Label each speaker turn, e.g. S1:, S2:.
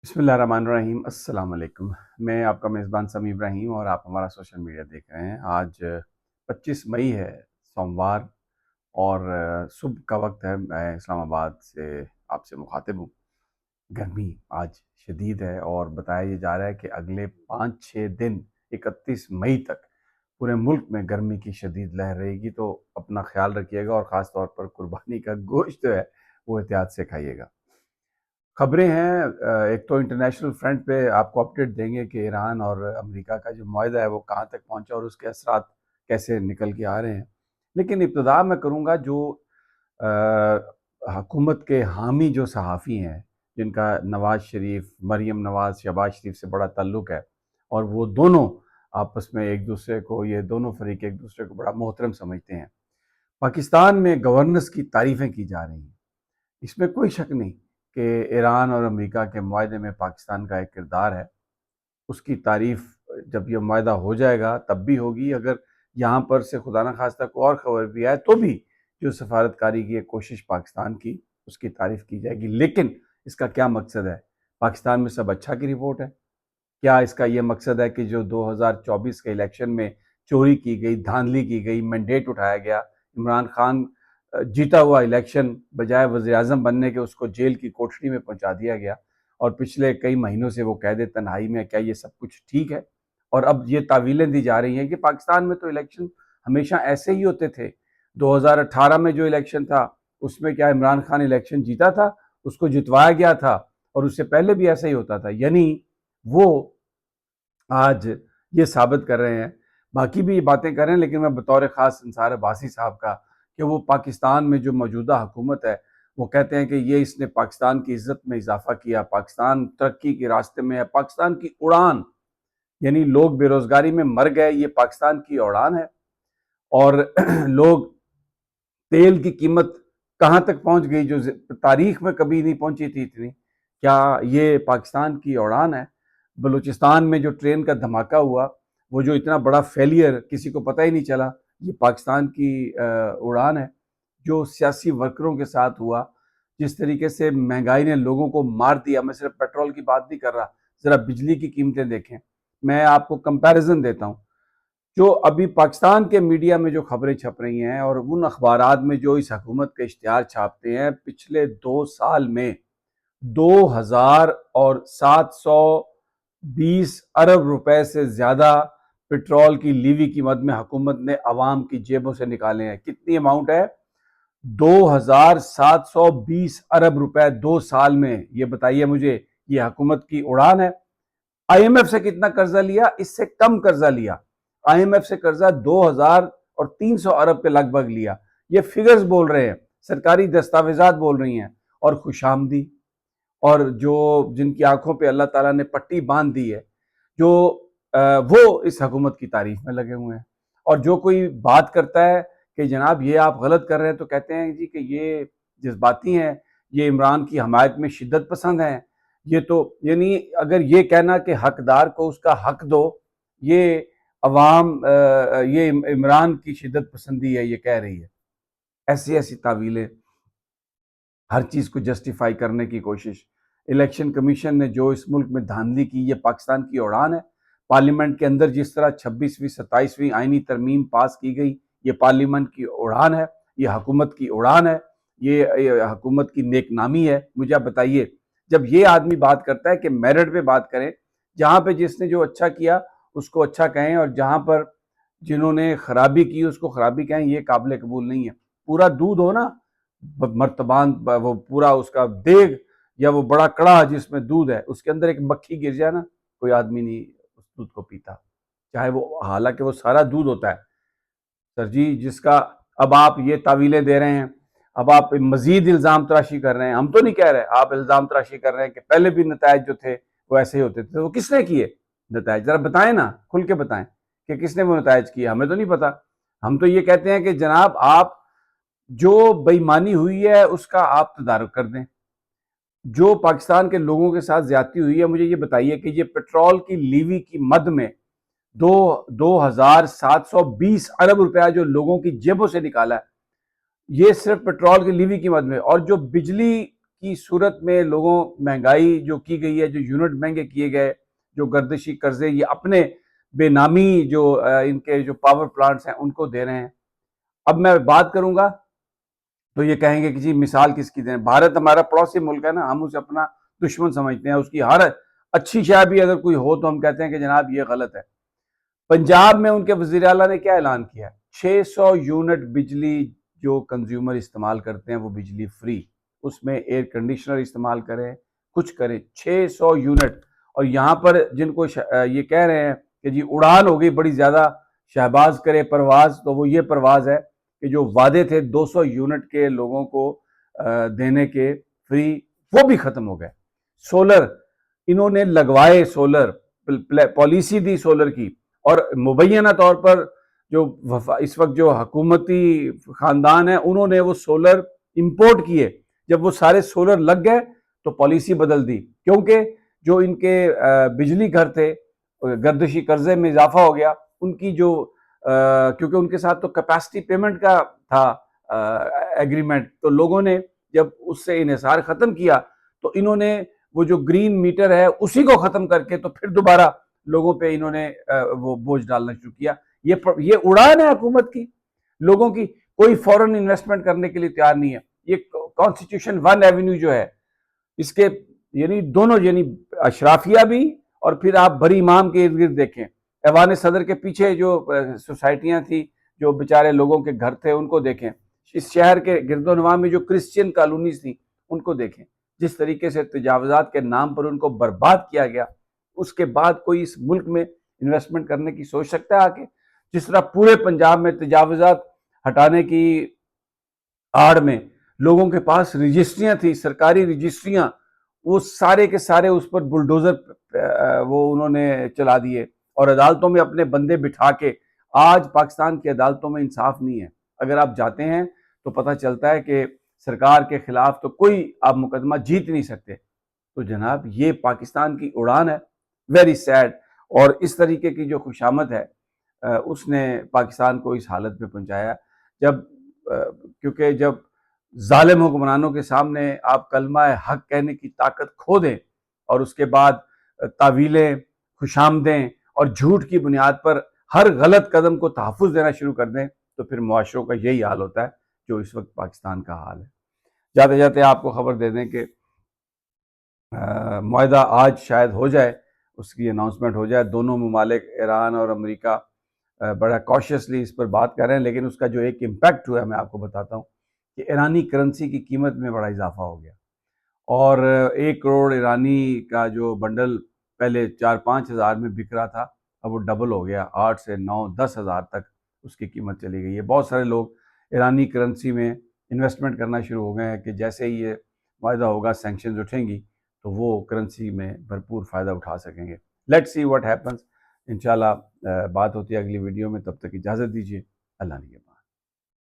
S1: بسم اللہ الرحمن الرحیم۔ السلام علیکم۔ میں آپ کا میزبان سمیع ابراہیم اور آپ ہمارا سوشل میڈیا دیکھ رہے ہیں۔ آج 25 مئی ہے، سوموار، اور صبح کا وقت ہے۔ میں اسلام آباد سے آپ سے مخاطب ہوں۔ گرمی آج شدید ہے اور بتایا یہ جا رہا ہے کہ اگلے 5-6 دن 31 مئی تک پورے ملک میں گرمی کی شدید لہر رہے گی، تو اپنا خیال رکھیے گا اور خاص طور پر قربانی کا گوشت جو ہے وہ احتیاط سے کھائیے گا۔ خبریں ہیں، ایک تو انٹرنیشنل فرنٹ پہ آپ کو اپڈیٹ دیں گے کہ ایران اور امریکہ کا جو معاہدہ ہے وہ کہاں تک پہنچا اور اس کے اثرات کیسے نکل کے آ رہے ہیں۔ لیکن ابتدا میں کروں گا جو حکومت کے حامی جو صحافی ہیں، جن کا نواز شریف، مریم نواز، شہباز شریف سے بڑا تعلق ہے، اور وہ دونوں آپس میں ایک دوسرے کو، یہ دونوں فریق ایک دوسرے کو بڑا محترم سمجھتے ہیں۔ پاکستان میں گورننس کی تعریفیں کی جا رہی ہیں۔ اس میں کوئی شک نہیں کہ ایران اور امریکہ کے معاہدے میں پاکستان کا ایک کردار ہے۔ اس کی تعریف جب یہ معاہدہ ہو جائے گا تب بھی ہوگی، اگر یہاں پر سے خدا نخواستہ کوئی اور خبر بھی آئے تو بھی جو سفارتکاری کی ایک کوشش پاکستان کی، اس کی تعریف کی جائے گی۔ لیکن اس کا کیا مقصد ہے؟ پاکستان میں سب اچھا کی رپورٹ ہے؟ کیا اس کا یہ مقصد ہے کہ جو 2024 کے الیکشن میں چوری کی گئی، دھاندلی کی گئی، مینڈیٹ اٹھایا گیا، عمران خان جیتا ہوا الیکشن بجائے وزیر اعظم بننے کے اس کو جیل کی کوٹھری میں پہنچا دیا گیا، اور پچھلے کئی مہینوں سے وہ قید تنہائی میں، کیا یہ سب کچھ ٹھیک ہے؟ اور اب یہ تعویلیں دی جا رہی ہیں کہ پاکستان میں تو الیکشن ہمیشہ ایسے ہی ہوتے تھے۔ 2018 میں جو الیکشن تھا اس میں کیا عمران خان الیکشن جیتا تھا؟ اس کو جتوایا گیا تھا، اور اس سے پہلے بھی ایسا ہی ہوتا تھا۔ یعنی وہ آج یہ ثابت کر رہے ہیں، باقی بھی یہ باتیں کر رہے ہیں، لیکن میں بطور خاص انصار عباسی صاحب کا، کہ وہ پاکستان میں جو موجودہ حکومت ہے وہ کہتے ہیں کہ یہ اس نے پاکستان کی عزت میں اضافہ کیا، پاکستان ترقی کے راستے میں ہے، پاکستان کی اڑان، یعنی لوگ بے روزگاری میں مر گئے، یہ پاکستان کی اڑان ہے۔ اور لوگ، تیل کی قیمت کہاں تک پہنچ گئی جو تاریخ میں کبھی نہیں پہنچی تھی اتنی، کیا یہ پاکستان کی اڑان ہے؟ بلوچستان میں جو ٹرین کا دھماکہ ہوا، وہ جو اتنا بڑا فیلئر، کسی کو پتہ ہی نہیں چلا، یہ پاکستان کی اڑان ہے؟ جو سیاسی ورکروں کے ساتھ ہوا، جس طریقے سے مہنگائی نے لوگوں کو مار دیا، میں صرف پیٹرول کی بات نہیں کر رہا، ذرا بجلی کی قیمتیں دیکھیں۔ میں آپ کو کمپیریزن دیتا ہوں، جو ابھی پاکستان کے میڈیا میں جو خبریں چھپ رہی ہیں اور ان اخبارات میں جو اس حکومت کے اشتہار چھاپتے ہیں، پچھلے 2 سال میں 2,720 ارب روپے سے زیادہ پیٹرول کی لیوی کی مد میں حکومت نے عوام کی جیبوں سے نکالے ہیں۔ کتنی اماؤنٹ ہے؟ 2,720 ارب روپے 2 سال میں۔ یہ بتائیے مجھے، یہ حکومت کی اڑان ہے؟ آئی ایم ایف سے کتنا قرضہ لیا؟ اس سے کم قرضہ لیا۔ آئی ایم ایف سے قرضہ 2,300 ارب کے لگ بھگ لیا۔ یہ فگرز بول رہے ہیں، سرکاری دستاویزات بول رہی ہیں۔ اور خوش آمدی، اور جو جن کی آنکھوں پہ اللہ تعالیٰ نے پٹی باندھ دی ہے، جو وہ اس حکومت کی تعریف میں لگے ہوئے ہیں۔ اور جو کوئی بات کرتا ہے کہ جناب یہ آپ غلط کر رہے ہیں، تو کہتے ہیں جی کہ یہ جذباتی ہیں، یہ عمران کی حمایت میں شدت پسند ہیں۔ یہ تو یعنی اگر یہ کہنا کہ حقدار کو اس کا حق دو، یہ عوام یہ عمران کی شدت پسندی ہے، یہ کہہ رہی ہے۔ ایسی تعویلیں، ہر چیز کو جسٹیفائی کرنے کی کوشش۔ الیکشن کمیشن نے جو اس ملک میں دھاندلی کی، یہ پاکستان کی اڑان ہے۔ پارلیمنٹ کے اندر جس طرح 26ویں 27ویں آئینی ترمیم پاس کی گئی، یہ پارلیمنٹ کی اڑان ہے، یہ حکومت کی اڑان ہے، یہ حکومت کی نیک نامی ہے۔ مجھے آپ بتائیے، جب یہ آدمی بات کرتا ہے کہ میرٹ پہ بات کریں، جہاں پہ جس نے جو اچھا کیا اس کو اچھا کہیں، اور جہاں پر جنہوں نے خرابی کی اس کو خرابی کہیں، یہ قابل قبول نہیں ہے۔ پورا دودھ ہو نا، مرتبان، وہ پورا اس کا دیگ یا وہ بڑا کڑا جس میں دودھ ہے، اس کے اندر ایک مکھی گر جائے نا، کوئی آدمی نہیں اس دودھ کو پیتا، چاہے وہ، حالانکہ وہ سارا دودھ ہوتا ہے۔ سر جی، جس کا اب آپ یہ تعویلیں دے رہے ہیں، اب آپ مزید الزام تراشی کر رہے ہیں، ہم تو نہیں کہہ رہے، آپ الزام تراشی کر رہے ہیں کہ پہلے بھی نتائج جو تھے وہ ایسے ہی ہوتے تھے۔ وہ کس نے کیے نتائج؟ ذرا بتائیں نا، کھل کے بتائیں کہ کس نے وہ نتائج کیے، ہمیں تو نہیں پتا۔ ہم تو یہ کہتے ہیں کہ جناب آپ جو بے ایمانی ہوئی ہے اس کا آپ تدارک کر دیں، جو پاکستان کے لوگوں کے ساتھ زیادتی ہوئی ہے۔ مجھے یہ بتائیے کہ یہ پیٹرول کی لیوی کی مد میں 2,720 ارب روپیہ جو لوگوں کی جیبوں سے نکالا ہے، یہ صرف پیٹرول کی لیوی کی مد میں، اور جو بجلی کی صورت میں لوگوں مہنگائی جو کی گئی ہے، جو یونٹ مہنگے کیے گئے، جو گردشی قرضے یہ اپنے بے نامی جو ان کے جو پاور پلانٹس ہیں ان کو دے رہے ہیں۔ اب میں بات کروں گا تو یہ کہیں گے کہ جی مثال کس کی دیں، بھارت ہمارا پڑوسی ملک ہے نا، ہم اسے اپنا دشمن سمجھتے ہیں، اس کی ہر اچھی شے بھی اگر کوئی ہو تو ہم کہتے ہیں کہ جناب یہ غلط ہے۔ پنجاب میں ان کے وزیر اعلیٰ نے کیا اعلان کیا ہے؟ 600 یونٹ بجلی جو کنزیومر استعمال کرتے ہیں وہ بجلی فری، اس میں ایئر کنڈیشنر استعمال کریں، کچھ کریں، 600 یونٹ۔ اور یہاں پر جن کو یہ کہہ رہے ہیں کہ جی اڑان ہو گئی بڑی زیادہ، شہباز کرے پرواز، تو وہ یہ پرواز ہے کہ جو وعدے تھے 200 یونٹ کے لوگوں کو دینے کے فری، وہ بھی ختم ہو گئے۔ سولر انہوں نے لگوائے، سولر پالیسی دی سولر کی، اور مبینہ طور پر جو اس وقت جو حکومتی خاندان ہیں انہوں نے وہ سولر امپورٹ کیے۔ جب وہ سارے سولر لگ گئے تو پالیسی بدل دی، کیونکہ جو ان کے بجلی گھر تھے گردشی قرضے میں اضافہ ہو گیا، ان کی جو کیونکہ ان کے ساتھ تو کیپیسٹی پیمنٹ کا تھا ایگریمنٹ، تو لوگوں نے جب اس سے انحصار ختم کیا تو انہوں نے وہ جو گرین میٹر ہے اسی کو ختم کر کے تو پھر دوبارہ لوگوں پہ انہوں نے وہ بوجھ ڈالنا شروع کیا۔ یہ اڑان ہے حکومت کی، لوگوں کی کوئی فورن انویسٹمنٹ کرنے کے لیے تیار نہیں ہے۔ یہ کانسٹیٹیوشن 1 ایونیو جو ہے اس کے یعنی دونوں، یعنی اشرافیہ بھی اور پھر آپ بری امام کے ارد گرد دیکھیں، ایوان صدر کے پیچھے جو سوسائٹیاں تھیں جو بیچارے لوگوں کے گھر تھے ان کو دیکھیں، اس شہر کے گرد و نواح میں جو کرسچین کالونیز تھیں ان کو دیکھیں، جس طریقے سے تجاوزات کے نام پر ان کو برباد کیا گیا۔ اس کے بعد کوئی اس ملک میں انویسٹمنٹ کرنے کی سوچ سکتا ہے آگے؟ جس طرح پورے پنجاب میں تجاوزات ہٹانے کی آڑ میں لوگوں کے پاس رجسٹریاں تھیں، سرکاری رجسٹریاں، وہ سارے کے سارے اس پر بلڈوزر وہ انہوں نے چلا دیے، اور عدالتوں میں اپنے بندے بٹھا کے آج پاکستان کی عدالتوں میں انصاف نہیں ہے۔ اگر آپ جاتے ہیں تو پتہ چلتا ہے کہ سرکار کے خلاف تو کوئی آپ مقدمہ جیت نہیں سکتے۔ تو جناب یہ پاکستان کی اڑان ہے، ویری سیڈ، اور اس طریقے کی جو خوشامد ہے اس نے پاکستان کو اس حالت پہ پہنچایا۔ کیونکہ جب ظالم حکمرانوں کے سامنے آپ کلمہ حق کہنے کی طاقت کھو دیں اور اس کے بعد تعویلیں، خوشامدیں اور جھوٹ کی بنیاد پر ہر غلط قدم کو تحفظ دینا شروع کر دیں تو پھر معاشروں کا یہی حال ہوتا ہے جو اس وقت پاکستان کا حال ہے۔ جاتے جاتے آپ کو خبر دے دیں کہ معاہدہ آج شاید ہو جائے، اس کی اناؤنسمنٹ ہو جائے۔ دونوں ممالک ایران اور امریکہ بڑا کوشیسلی اس پر بات کر رہے ہیں، لیکن اس کا جو ایک امپیکٹ ہوا ہے میں آپ کو بتاتا ہوں کہ ایرانی کرنسی کی قیمت میں بڑا اضافہ ہو گیا، اور 1 کروڑ ایرانی کا جو بنڈل پہلے 4-5 ہزار میں بک رہا تھا اب وہ ڈبل ہو گیا، 8 سے 9-10 ہزار تک اس کی قیمت چلی گئی ہے۔ بہت سارے لوگ ایرانی کرنسی میں انویسٹمنٹ کرنا شروع ہو گئے ہیں کہ جیسے ہی یہ معاہدہ ہوگا، سینکشنز اٹھیں گی تو وہ کرنسی میں بھرپور فائدہ اٹھا سکیں گے۔ Let's see what happens. انشاءاللہ بات ہوتی ہے اگلی ویڈیو میں، تب تک اجازت دیجیے، اللہ نگہبان۔